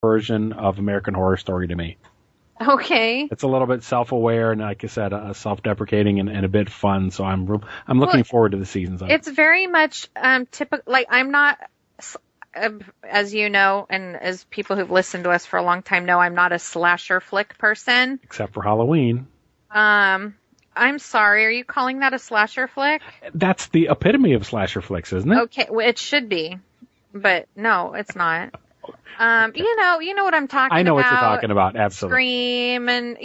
version of American Horror Story to me. Okay. It's a little bit self-aware and, like I said, self-deprecating and a bit fun. So I'm looking forward to the seasons. It's very much typical. Like, I'm not, as you know, and as people who've listened to us for a long time know, I'm not a slasher flick person. Except for Halloween. I'm sorry. Are you calling that a slasher flick? That's the epitome of slasher flicks, isn't it? Okay, well, it should be, but no, it's not. You know what I'm talking about. I know what you're talking about. Absolutely. Scream and,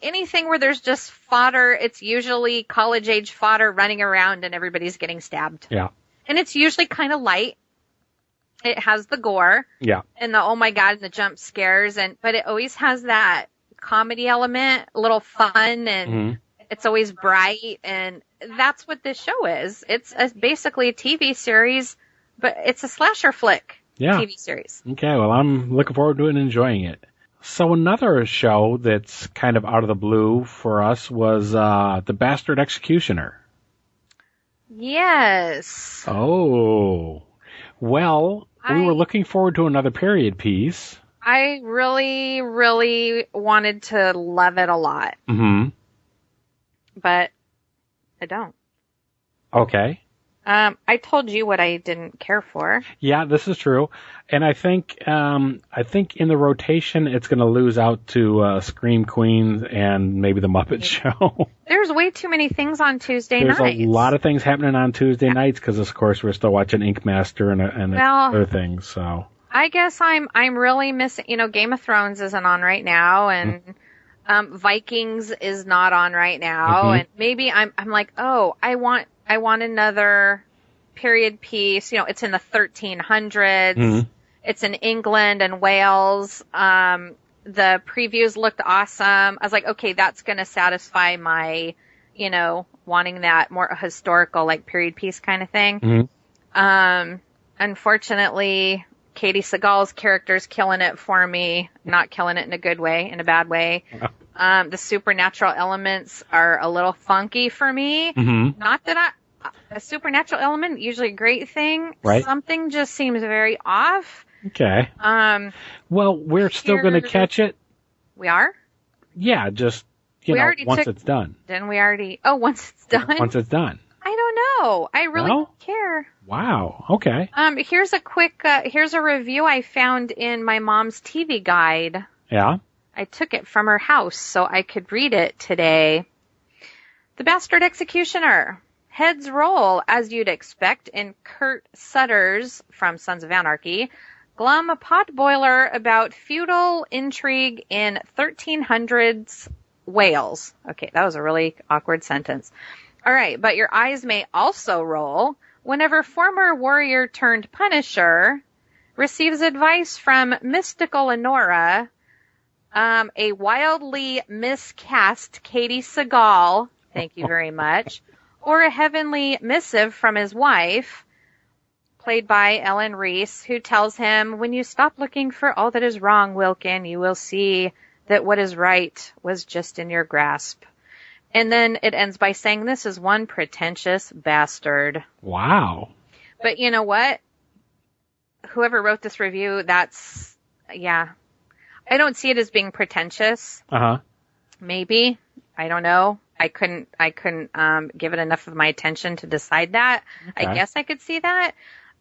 anything where there's just fodder. It's usually college age fodder running around and everybody's getting stabbed. Yeah. And it's usually kind of light. It has the gore. Yeah. And the, oh my God, and the jump scares. But it always has that comedy element, a little fun, and it's always bright. And that's what this show is. It's basically a TV series, but it's a slasher flick. Yeah. TV series. Okay, well, I'm looking forward to it and enjoying it. So another show that's kind of out of the blue for us was The Bastard Executioner. Yes. Oh. Well, we were looking forward to another period piece. I really, really wanted to love it a lot. Mm-hmm. But I don't. Okay. I told you what I didn't care for. Yeah, this is true, and I think in the rotation it's going to lose out to Scream Queens and maybe the Muppet Show. There's way too many things on Tuesday nights. There's a lot of things happening on Tuesday nights because, of course, we're still watching Ink Master and other things. So I guess I'm really missing. Game of Thrones isn't on right now, and Vikings is not on right now, and maybe I'm like, oh, I want another period piece. It's in the 1300s. It's in England and Wales. The previews looked awesome. I was like, okay, that's going to satisfy my, wanting that more historical, like period piece kind of thing. Unfortunately, Katie Seagal's character's killing it for me. Not killing it in a good way, in a bad way. The supernatural elements are a little funky for me. Not that a supernatural element, usually a great thing. Right. Something just seems very off. Okay. Well, we're still going to catch it. We are? Yeah, just, once it's done. Didn't we already? Oh, once it's done? Once it's done. I don't know. I really don't care. Wow. Okay. Here's a quick, here's a review I found in my mom's TV guide. Yeah. I took it from her house so I could read it today. The Bastard Executioner. Heads roll, as you'd expect, in Kurt Sutter's, from Sons of Anarchy, glum potboiler about feudal intrigue in 1300s Wales. Okay, that was a really awkward sentence. All right, but your eyes may also roll whenever former warrior turned punisher receives advice from mystical Honora, a wildly miscast Katie Seagal, thank you very much, or a heavenly missive from his wife, played by Ellen Reese, who tells him, when you stop looking for all that is wrong, Wilkin, you will see that what is right was just in your grasp. And then it ends by saying, this is one pretentious bastard. Wow. But you know what? Whoever wrote this review, I don't see it as being pretentious. Maybe. I don't know. I couldn't give it enough of my attention to decide that. Okay. I guess I could see that.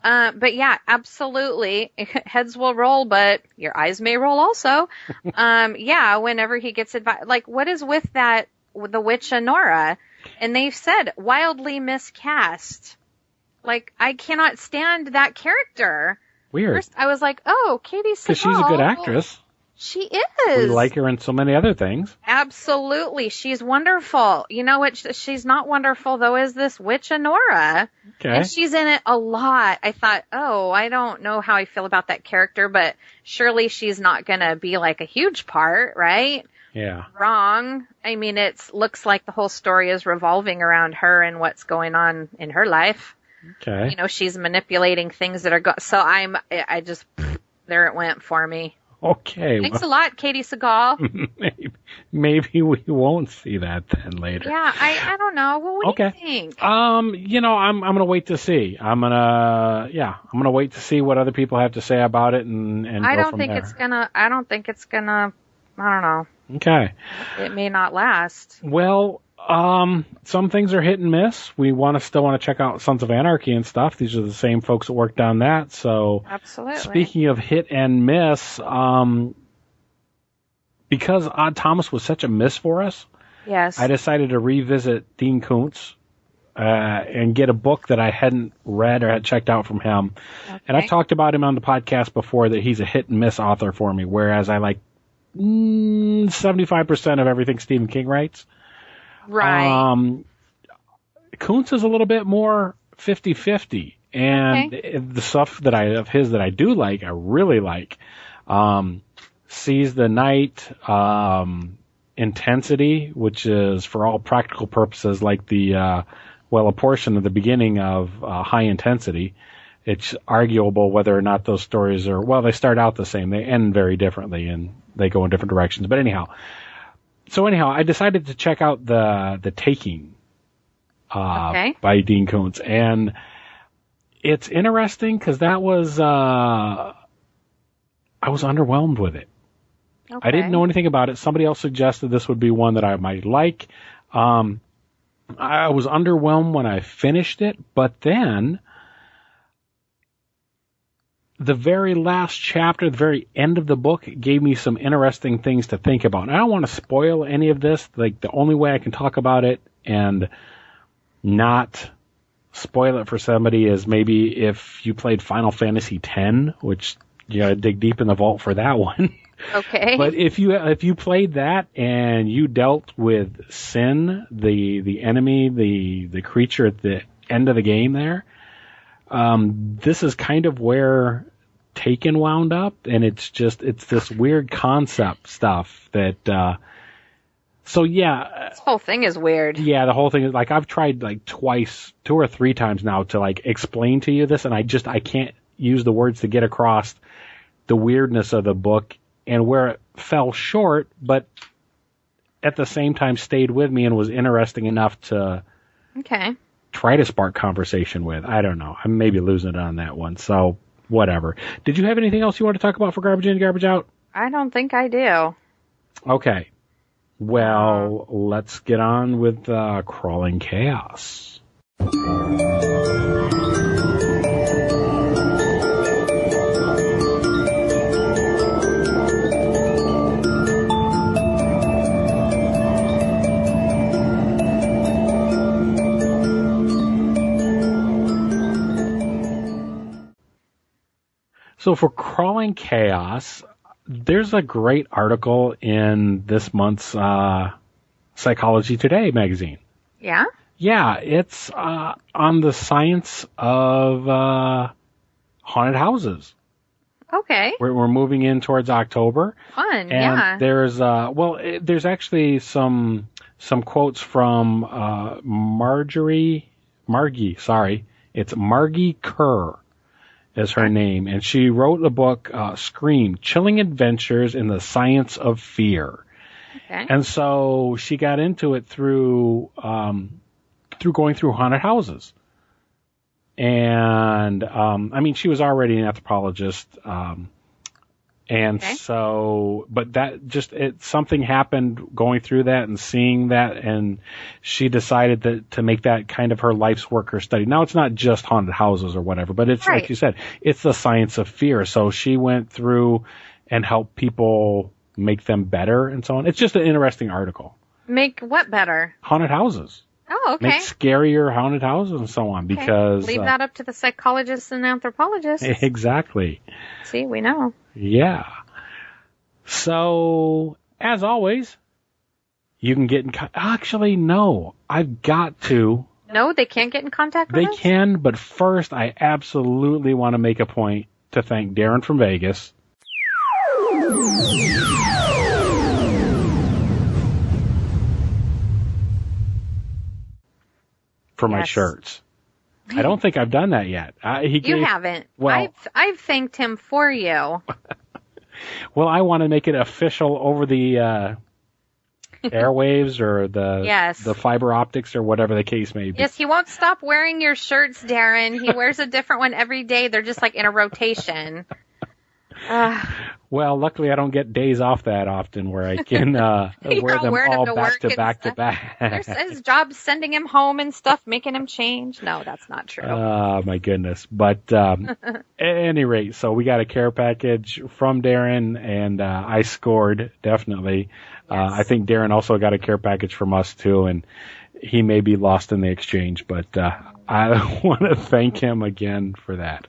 But yeah, absolutely. Heads will roll, but your eyes may roll also. Whenever he gets advice, like what is with that, the witch Honora? And they've said wildly miscast. Like, I cannot stand that character. Weird. First, I was like, oh, Katie Seagal. Because she's a good actress. She is. We like her in so many other things. Absolutely. She's wonderful. You know what? She's not wonderful, though, is this witch Honora. Okay. And she's in it a lot. I thought, oh, I don't know how I feel about that character, but surely she's not going to be like a huge part, right? Yeah. Wrong. I mean, it looks like the whole story is revolving around her and what's going on in her life. Okay. She's manipulating things that are so I just, there it went for me. Okay. Thanks a lot, Katie Seagal. Maybe we won't see that then later. Yeah, I don't know. Well, what do you think? I'm gonna wait to see. I'm gonna wait to see what other people have to say about it and I go don't from think there. I don't think it's gonna. I don't know. Okay. It may not last. Well, some things are hit and miss. We still want to check out Sons of Anarchy and stuff. These are the same folks that worked on that. So, absolutely. Speaking of hit and miss, because Odd Thomas was such a miss for us, yes, I decided to revisit Dean Koontz and get a book that I hadn't read or had checked out from him. Okay. And I've talked about him on the podcast before that he's a hit and miss author for me, whereas I like 75% of everything Stephen King writes. Right. Koontz is a little bit more 50-50. And the stuff that I do like, I really like. Seize the Night, Intensity, which is for all practical purposes like a portion of the beginning of High Intensity. It's arguable whether or not those stories they start out the same. They end very differently and they go in different directions. But anyhow, I decided to check out the Taking by Dean Koontz. And it's interesting because that was, I was underwhelmed with it. Okay. I didn't know anything about it. Somebody else suggested this would be one that I might like. I was underwhelmed when I finished it, but then the very last chapter, the very end of the book, gave me some interesting things to think about. And I don't want to spoil any of this. Like, the only way I can talk about it and not spoil it for somebody is maybe if you played Final Fantasy X, which you gotta dig deep in the vault for that one. Okay. But if you played that and you dealt with Sin, the enemy, the creature at the end of the game there, this is kind of where Taken wound up, and it's this weird concept stuff that, this whole thing is weird. Yeah, the whole thing is like, I've tried like 2 or 3 times now to like explain to you this, and I can't use the words to get across the weirdness of the book and where it fell short, but at the same time stayed with me and was interesting enough to try to spark conversation with. I don't know. I'm maybe losing it on that one. So whatever. Did you have anything else you want to talk about for Garbage In, Garbage Out? I don't think I do. Okay. Well, let's get on with Crawling Chaos. So for Crawling Chaos, there's a great article in this month's Psychology Today magazine. Yeah? Yeah, it's on the science of haunted houses. Okay. We're moving in towards October. Fun, and there's there's actually some quotes from Margie, it's Margie Kerr is her name, and she wrote the book Scream: Chilling Adventures in the Science of Fear. Okay. And so she got into it through going through haunted houses. And she was already an anthropologist, but something happened going through that and seeing that, and she decided to make that kind of her life's work, her study. Now, it's not just haunted houses or whatever, but it's like you said, it's the science of fear. So she went through and helped people make them better and so on. It's just an interesting article. Make what better? Haunted houses. Oh, okay. Make scarier haunted houses and so on, because leave that up to the psychologists and anthropologists. Exactly. See, we know. Yeah. So, as always, you can get in actually, no, I've got to. No, they can't get in contact with us? They can, but first I absolutely want to make a point to thank Darren from Vegas. For my shirts. I don't think I've done that yet. You haven't. Well, I've thanked him for you. Well, I want to make it official over the airwaves or the fiber optics or whatever the case may be. Yes, he won't stop wearing your shirts, Darren. He wears a different one every day. They're just like in a rotation. Well, luckily I don't get days off that often where I can wear them all back to back to back. His job's sending him home and stuff, making him change. No, that's not true. Oh, my goodness. But at any rate, so we got a care package from Darren, and I scored, definitely. Yes. I think Darren also got a care package from us, too, and he may be lost in the exchange, but I want to thank him again for that.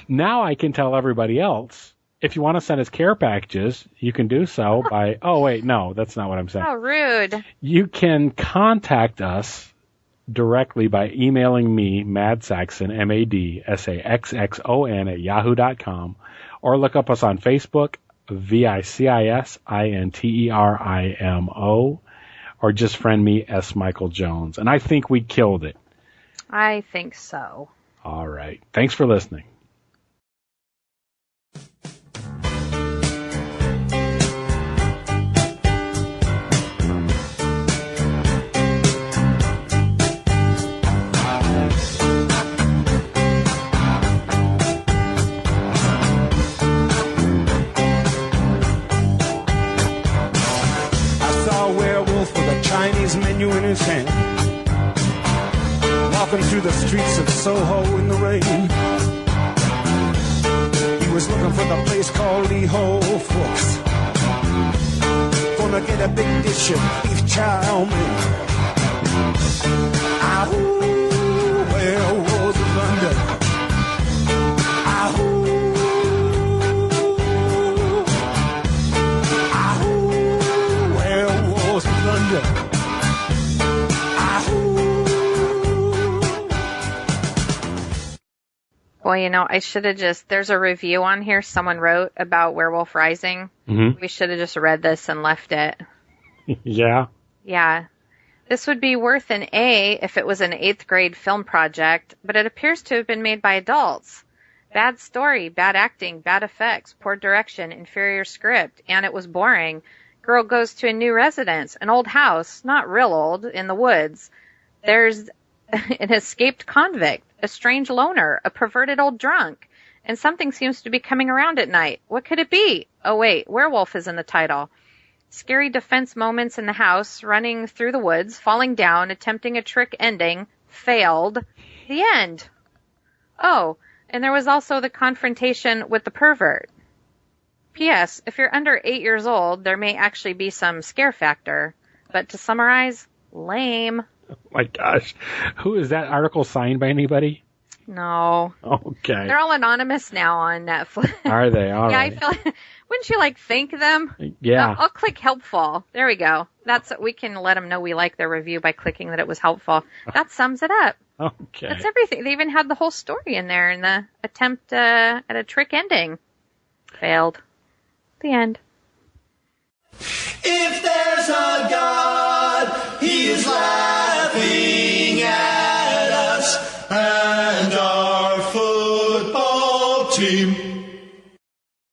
Now I can tell everybody else, if you want to send us care packages, you can do so by... Oh, wait, no, that's not what I'm saying. Oh, rude. You can contact us directly by emailing me, Mad Saxon, MADSAXXON @yahoo.com, or look up us on Facebook, VICISINTERIMO, or just friend me, S. Michael Jones. And I think we killed it. I think so. All right. Thanks for listening. Chinese menu in his hand, walking through the streets of Soho in the rain. He was looking for the place called Lee Ho Fooks, gonna get a big dish of beef chow mein. Ahoo, where was London? Ahoo. Well, you know, I should have there's a review on here someone wrote about Warewolf Rising. Mm-hmm. We should have just read this and left it. Yeah. Yeah. This would be worth an A if it was an 8th grade film project, but it appears to have been made by adults. Bad story, bad acting, bad effects, poor direction, inferior script, and it was boring. Girl goes to a new residence, an old house, not real old, in the woods. There's an escaped convict, a strange loner, a perverted old drunk, and something seems to be coming around at night. What could it be? Oh, wait, werewolf is in the title. Scary defense moments in the house, running through the woods, falling down, attempting a trick ending, failed. The end. Oh, and there was also the confrontation with the pervert. P.S. If you're under 8 years old, there may actually be some scare factor. But to summarize, lame. Oh my gosh. Who is that article signed by anybody? No. Okay. They're all anonymous now on Netflix. Are they? All right. I feel wouldn't you thank them? Yeah. I'll click helpful. There we go. We can let them know we like their review by clicking that it was helpful. That sums it up. Okay. That's everything. They even had the whole story in there in the attempt at a trick ending. Failed. The end. If there's a God, he is laughing at us and our football team.